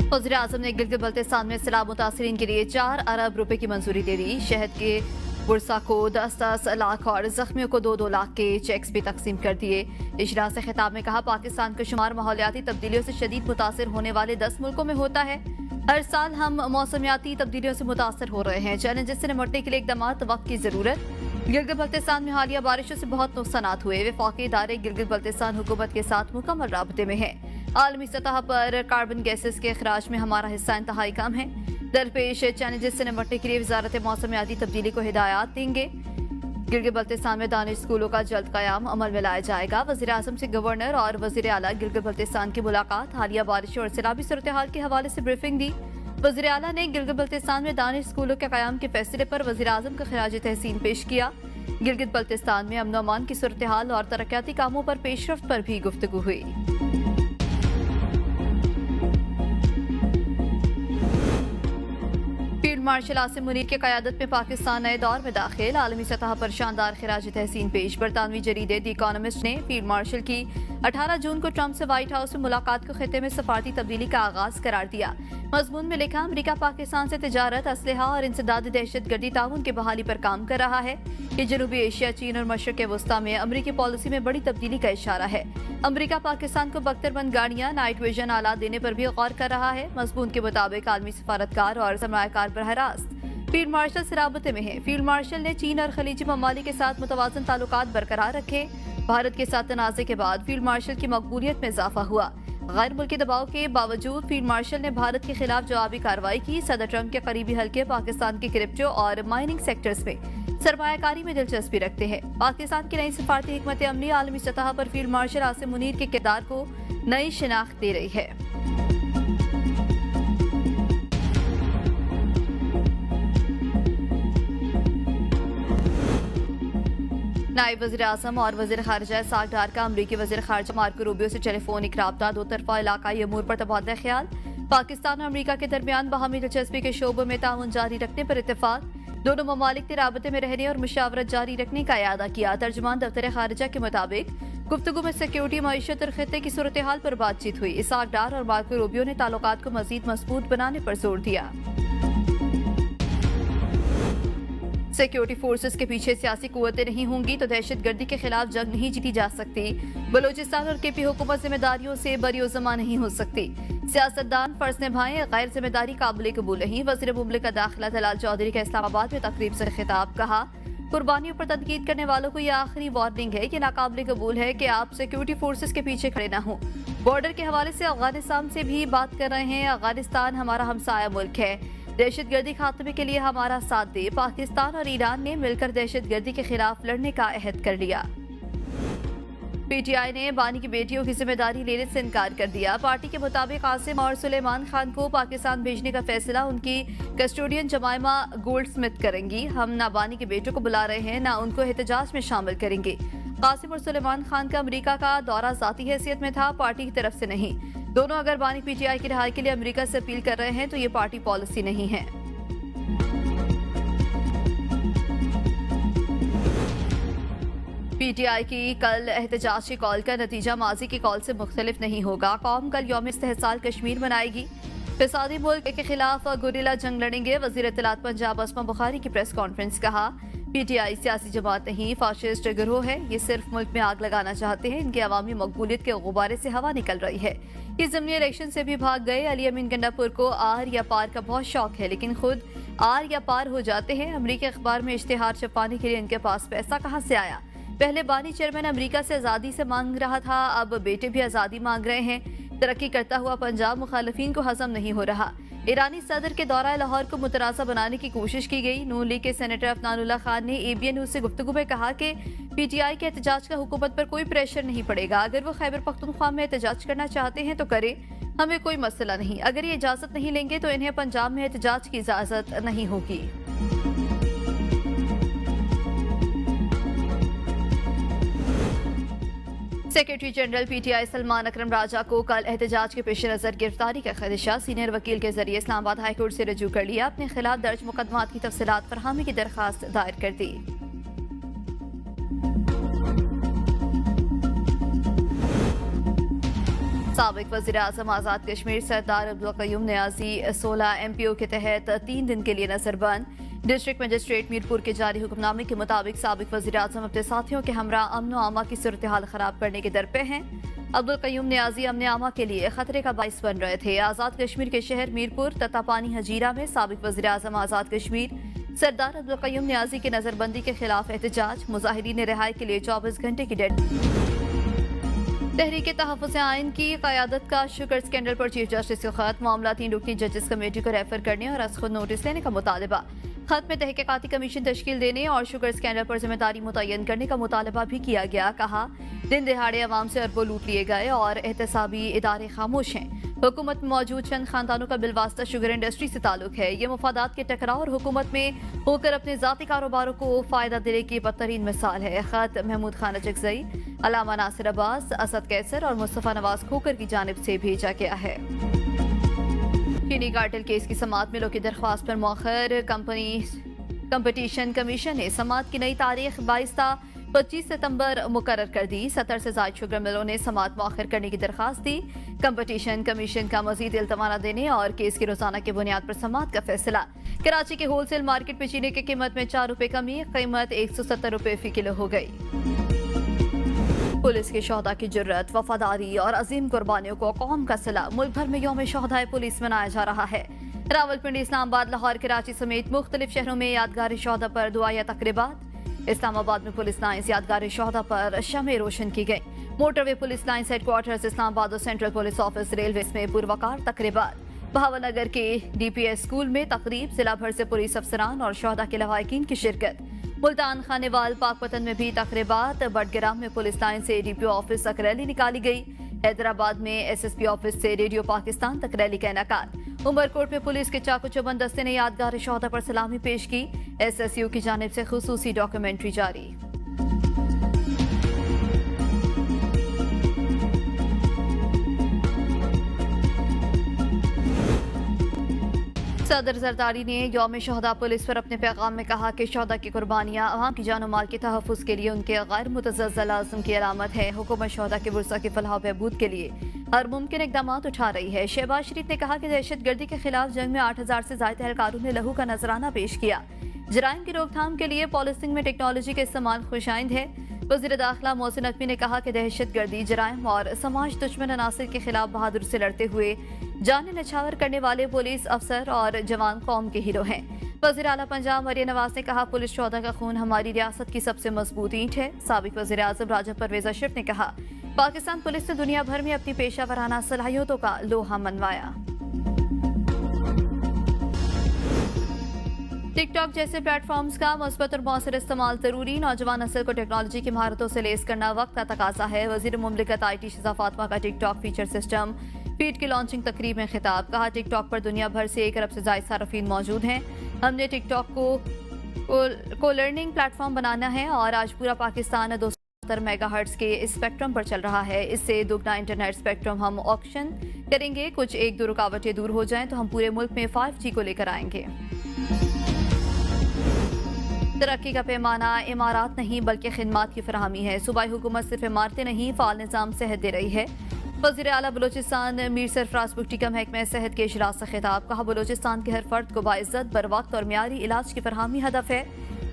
वज़ीर-ए-आज़म ने गिलगित बल्तिस्तान में सैलाब मुतासरीन के लिए 4 अरब रुपए की मंजूरी दे दी। शहद के बुरसा को 10-10 लाख और जख्मियों को 2-2 लाख के चेक्स भी तकसीम कर दिए। इजलास से खिताब में कहा, पाकिस्तान का शुमार माहौलियाती तब्दीलियों से शदीद मुतासर होने वाले 10 मुल्कों में होता है। हर साल हम मौसमियाती तब्दीलियों से मुतासर हो रहे हैं। चैलेंजेस से निपटने के लिए इक़दामात वक्त की ज़रूरत। गिलगित बल्तिस्तान में हालिया बारिशों से बहुत नुकसानात हुए। वफाकी इदारे गिलगित बल्तिस्तान हुकूमत के साथ मुकम्मल राबते में है। आलमी सतह पर कार्बन गैसेस के अखराज में हमारा हिस्सा इंतहाई कम है। दरपेश चैलेंजेस से निपटने के लिए वजारत मौसमियाती तब्दीली को हिदायत देंगे। गिलगित बल्तिस्तान में दानिश स्कूलों का जल्द क़याम अमल में लाया जाएगा। वज़ीर-ए-आज़म से गवर्नर और वज़ीर आला गिलगित बल्तिस्तान की मुलाकात। हालिया बारिशों और सैलाबी सूरत हाल के हवाले से ब्रीफिंग दी। वज़ीर आला ने गिलगित बल्तिस्तान में दानिश स्कूलों के क़याम के फैसले पर वज़ीर-ए-आज़म का खिराज तहसीन पेश किया। गिलगित बल्तिस्तान में अमन अमान की सूरत हाल और तरक्याती कामों पर पेशरफ्त पर भी गुफ्तगू हुई। फील्ड मार्शल आसिम मुनीर की क़यादत में पाकिस्तान नए दौर में दाखिल। आलमी सतह पर शानदार खिराज तहसीन पेश। बरतानवी जरीदे द इकोनॉमिस्ट ने फील्ड मार्शल की 18 जून को ट्रंप से व्हाइट हाउस में मुलाकात को खिते में सफारती तब्दीली का आगाज करार दिया। मजमून में लिखा, अमरीका पाकिस्तान से तिजारत, असलहा और इंसदाद दहशत गर्दी ताउन की बहाली पर काम कर रहा है। ये जनूबी एशिया, चीन और मशरक़ वस्ता में अमरीकी पॉलिसी में बड़ी तब्दीली का इशारा है। अमरीका पाकिस्तान को बख्तरबंद गाड़ियां, नाइट विजन आलात देने पर भी गौर कर रहा है। मजमून के मुताबिक आलमी सफारतकार और सरमायाकार बरह रास्त फील्ड मार्शल से राबते में है। फील्ड मार्शल ने चीन और खलीजी ममालिक के साथ मुतवाज़न ताल्लुकात बरकरार रखे। भारत के साथ तनाज़े के बाद फील्ड मार्शल की मकबूलियत में इजाफा हुआ। गैर मुल्की दबाव के बावजूद फील्ड मार्शल ने भारत के खिलाफ जवाबी कार्रवाई की। सदर ट्रंप के करीबी हल्के पाकिस्तान के क्रिप्टो और माइनिंग सेक्टर्स में सरमायाकारी में दिलचस्पी रखते हैं। पाकिस्तान की नई सफारती हिकमत अमली आलमी सतह पर फील्ड मार्शल आसिम मुनीर के किरदार को नई शिनाख्त दे रही है। नायब वज़ीर-ए-आज़म और वज़ीर ख़ारिजा इस्हाक़ डार का अमरीकी वज़ीर ख़ारिजा मार्को रूबियो से टेलीफोनिक राब्ता। दो तरफ़ा इलाक़ाई अमूर पर तबादला ख्याल। पाकिस्तान और अमरीका के दरमियान बाहमी दिलचस्पी के शोबों में ताउन जारी रखने पर इत्तेफाक। दोनों ममालिक ने राबते में रहने और मुशावरत जारी रखने का इरादा किया। तर्जुमान दफ्तर ख़ारिजा के मुताबिक गुफ्तगू में सिक्योरिटी, मईशत और खित्ते की सूरत हाल पर बातचीत हुई। इस्हाक़ डार और मार्को रूबियो ने ताल्लुकात को मज़ीद मज़बूत बनाने पर जोर दिया। सिक्योरिटी फोर्सेस के पीछे सियासी कुव्वतें नहीं होंगी तो दहशत गर्दी के खिलाफ जंग नहीं जीती जा सकती। बलूचिस्तान और केपी हुकूमत जिम्मेदारियों से बरी-ओ-ज़मा नहीं हो सकती। सियासतदान फर्ज निभाएं, गैर जिम्मेदारी काबिल कबूल नहीं। वज़ीर मुमलिकत दाखिला जलाल चौधरी का इस्लामाबाद में तकरीब से खिताब। कहा, कुर्बानियों पर तनकीद करने वालों को यह आखिरी वार्निंग है कि नाकाबिल कबूल है कि आप सिक्योरिटी फोर्सेस के पीछे खड़े न हों। बॉर्डर के हवाले से अफगानिस्तान से भी बात कर रहे हैं। अफगानिस्तान हमारा हमसाया मुल्क है। दहशत गर्दी खात्मे के लिए हमारा साथ दे। पाकिस्तान और ईरान ने मिलकर दहशत गर्दी के खिलाफ लड़ने का अहद कर लिया। पीटीआई ने बानी की बेटियों की जिम्मेदारी लेने से इनकार कर दिया। पार्टी के मुताबिक कासिम और सुलेमान खान को पाकिस्तान भेजने का फैसला उनकी कस्टोडियन जमाइमा गोल्ड स्मिथ करेंगी। हम ना बानी के बेटों को बुला रहे हैं, ना उनको एहतजाज में शामिल करेंगे। कासिम और सुलेमान खान का अमेरिका का दौरा ज़ाती हैसियत में था, पार्टी की तरफ से नहीं। दोनों अगर बानी पीटीआई की रिहाई के लिए अमेरिका से अपील कर रहे हैं तो ये पार्टी पॉलिसी नहीं है। पीटीआई की कल एहतजाज की कॉल का नतीजा माजी की कॉल से मुख्तलिफ नहीं होगा। कौम कल यौम इस्तेहसाल कश्मीर मनाएगी। फिसादी मुल्क के खिलाफ गुरिल्ला जंग लड़ेंगे। वज़ीर इत्तलात पंजाब अस्मा बुखारी की प्रेस कॉन्फ्रेंस। कहा, पीटीआई सियासी जमात नहीं, फाशिस्ट गिरोह है। ये सिर्फ मुल्क में आग लगाना चाहते हैं। इनके अवामी मकबूलियत के गुब्बारे से हवा निकल रही है। ये ज़मीनी इलेक्शन से भी भाग गए। अली अमीन गंडापुर को आर या पार का बहुत शौक है, लेकिन खुद आर या पार हो जाते हैं। अमरीकी अखबार में इश्तिहार छपाने के लिए इनके पास पैसा कहाँ से आया? पहले बानी चेयरमैन अमरीका से आज़ादी से मांग रहा था, अब बेटे भी आज़ादी मांग रहे हैं। तरक्की करता हुआ पंजाब मुखालिफिन को हजम नहीं हो रहा। ईरानी सदर के दौरा लाहौर को मुतनाज़ा बनाने की कोशिश की गई। नून लीग के सेनेटर अफनानुल्लाह खान ने एबीएन न्यूज़ से गुफ्तगू में कहा कि पीटीआई के एहतजाज का हुकूमत पर कोई प्रेशर नहीं पड़ेगा। अगर वो खैबर पख्तूनख्वा में एहतजाज करना चाहते हैं तो करें, हमें कोई मसला नहीं। अगर ये इजाज़त नहीं लेंगे तो इन्हें पंजाब में एहतजाज की इजाज़त नहीं होगी। सेक्रेटरी जनरल पीटीआई सलमान अकरम राजा को कल एहतजाज के पेश नज़र गिरफ्तारी का खदशा। सीनियर वकील के जरिए इस्लामाबाद हाईकोर्ट से रजू कर लिया। अपने खिलाफ दर्ज मुकदमात की तफसीलात फरहमी की दरख्वास्त दायर कर दी। साबिक वज़ीर आज़म आज़ाद कश्मीर सरदार अब्दुल क़य्यूम नियाज़ी 16 MPO के तहत 3 दिन के लिए नजरबंद। डिस्ट्रिक्ट मजिस्ट्रेट मीरपुर के जारी हुक्मनामे के मुताबिक साबिक वज़ीर आज़म अपने साथियों के हमरा अमन व आमा की सूरत हाल खराब करने के दर पे हैं। अब्दुल क़य्यूम नियाज़ी अमन आमा के लिए खतरे का बाइस बन रहे थे। आज़ाद कश्मीर के शहर मीरपुर ततापानी हजीरा में साबिक वज़ीर आज़म आज़ाद कश्मीर सरदार अब्दुल क़य्यूम नियाज़ी की नजरबंदी के खिलाफ एहतजाज। मुजाहिरीन ने रिहाई के लिए 24 घंटे की डेड। तहरीक तहफ़्फ़ुज़ आइन की क़यादत का शुगर स्कैंडल पर चीफ जस्टिस को खत। मामला 3 रुकनी जजेस कमेटी को रेफर करने और अज़ खुद नोटिस लेने का मुतालबा। खत में तहक़ीक़ाती कमीशन तश्कील देने और शुगर स्कैंडल पर जिम्मेदारी मुतय्यन करने का मुतालबा भी किया गया। कहा, दिन दिहाड़े अवाम से अरबों लूट लिए गए और एहतसाबी इदारे खामोश हैं। हुकूमत में मौजूद चंद खानदानों का बिलवास्ता शुगर इंडस्ट्री से ताल्लुक है। ये मुफादात के टकराव और हुकूमत में होकर अपने ज़ाती कारोबारों को फ़ायदा देने की बदतरीन मिसाल है। खत महमूद खान अचकज़ई, अलामा नासिर अब्बास, असद कैसर और मुस्तफ़ा नवाज खोकर की जानिब से भेजा गया है। चीनी कार्टेल केस की समाअत मिलों की दरख्वास्त पर मौखर। कंपटीशन कमीशन ने समाअत की नई तारीख 22 ता 25 सितंबर मुकर्रर कर दी। 70 से ज़ायद शुगर मिलों ने समाअत मौखर करने की दरख्वास्त दी। कंपटीशन कमीशन का मजीद इल्तमा देने और केस की रोजाना की बुनियाद पर समाअत का फैसला। कराची के होलसेल मार्केट में चीनी की कीमत में 4 रुपए कमी, कीमत 170 रुपए फी किलो हो गई। पुलिस के शोहदा की जुर्रत, वफादारी और अजीम कुर्बानियों को कौम का सिला। मुल्क भर में यौम शोहदाए पुलिस मनाया जा रहा है। रावलपिंडी, इस्लामाबाद, लाहौर, कराची समेत मुख्तलिफ शहरों में यादगार शोहदा पर दुआया तकरीबात। इस्लामाबाद में पुलिस लाइन्स यादगार शोहदा पर शमें रोशन की गई। Motorway police lines headquarters Islamabad और सेंट्रल पुलिस ऑफिस रेलवे में पुरवकार तकरीबात। बहावलनगर के DPS स्कूल में तकरीब, जिला भर से पुलिस अफसरान और शोहदा के लवाहिकीन की शिरकत। मुल्तान, खानेवाल, पाकपतन में भी तकरीबात। बडग्राम में पुलिस लाइन से DPO ऑफिस तक रैली निकाली गई। हैदराबाद में SSP ऑफिस से रेडियो पाकिस्तान तक रैली का इनेकाद। उमरकोट में पुलिस के चाकू चौबंद दस्ते ने यादगार शोहदा पर सलामी पेश की। SSU की जानिब से खुसूसी डॉक्यूमेंट्री जारी। सदर जरदारी ने यौम शोहदा पुलिस पर अपने पैगाम में कहा कि शोहदा की कुर्बानियाँ अवाम की जान माल के तहफ़्फ़ुज़ के लिए उनके गैर मुतज़्ज़ल आज़म की अलामत है। हुकूमत शोहदा के वर्सा की फलाह बहबूद के लिए हर मुमकिन इक़दाम उठा रही है। शहबाज शरीफ ने कहा कि दहशत गर्दी के खिलाफ जंग में 8000 से ज़ायद एहलकारों ने लहू का नजराना पेश किया। जराइम की रोकथाम के लिए पॉलिसिंग में टेक्नोलॉजी का इस्तेमाल खुशाइंद है। वज़ीर दाखिला मोहसिन नकवी ने कहा कि दहशत गर्दी, जराइम और समाज दुश्मन अनासर के खिलाफ बहादुर से लड़ते हुए जाने नछावर करने वाले पुलिस अफसर और जवान कौम के हीरो हैं। वज़ीर आला पंजाब मरियम नवाज ने कहा, पुलिस शोहदा का खून हमारी रियासत की सबसे मजबूत ईंट है। साबिक वज़ीर आज़म राजा परवेज अशरफ ने कहा, पाकिस्तान पुलिस ने दुनिया भर में अपनी पेशा वराना सलाहियतों का लोहा मनवाया। टिकटॉक जैसे प्लेटफॉर्म्स का मुस्बत और मौसर इस्तेमाल जरूरी। नौजवान नस्ल को टेक्नोलॉजी की महारतों से लेस करना वक्त का तकाजा है। वज़ीर मुमलिकत IT शिज़ा फातिमा का टिकटॉक फीचर सिस्टम फीड की लॉन्चिंग तकरीब में खिताब। कहा, टिकटॉक पर दुनिया भर से 1 अरब से ज़ायद सारफीन मौजूद हैं। हमने टिकटॉक को लर्निंग प्लेटफॉर्म बनाना है और आज पूरा पाकिस्तान 270 मेगाहर्ट्ज़ के स्पेक्ट्रम पर चल रहा है। इससे दुगना इंटरनेट स्पेक्ट्रम हम ऑक्शन करेंगे। कुछ 1-2 रुकावटें दूर हो जाएं तो हम पूरे मुल्क में 5G को लेकर आएंगे। तरक्की का पैमाना इमारात नहीं बल्कि खिदमात की फराहमी है। सूबाई हुकूमत सिर्फ इमारतें नहीं, फाल निज़ाम सेहत दे रही है। वज़ीर आला बलोचिस्तान मीर सरफराज बुगटी का महकमा सेहत के इजलास से खिताब। कहा, बलोचिस्तान के हर फर्द को बाइज्जत, बर वक्त और मियारी इलाज की फरहमी हदफ है।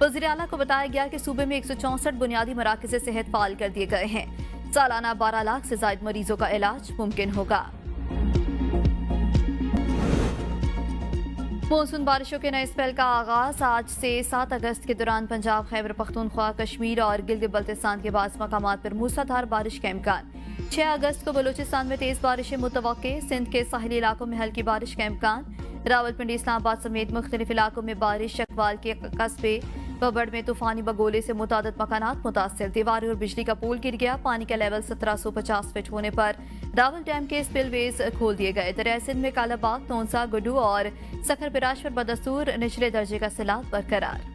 वज़ीर आला को बताया गया कि सूबे में 164 बुनियादी मराकज़ सेहत फाल कर दिए गए हैं। सालाना 12 लाख से ज़ायद मरीजों का इलाज मुमकिन होगा। मानसून बारिशों के नए स्पेल का आगाज आज से 7 अगस्त के दौरान पंजाब, खैबर पख्तूनख्वा, कश्मीर और गिलगित बल्तिस्तान के बाज़ मकामात पर मूसलाधार बारिश का इम्कान। 6 अगस्त को बलूचिस्तान में तेज बारिशें मुतवक्के। सिंध के साहिली इलाकों में हल्की बारिश का इम्कान। रावलपिंडी, इस्लामाबाद समेत मुख्तलिफ इलाकों में बारिश। चकवाल के कस्बे बबड़ में तूफानी बगोले से मुतादिद मकानात मुतासिर। दीवारें और बिजली का पोल गिर गया। पानी का लेवल 1750 फीट होने पर रावल डैम के स्पिलवेज खोल दिए गए। दरिया सिंध में कालाबाग, तोनसा, गुडू और सखर बिराज पर बदस्तूर निचले दर्जे का सैलाब बरकरार।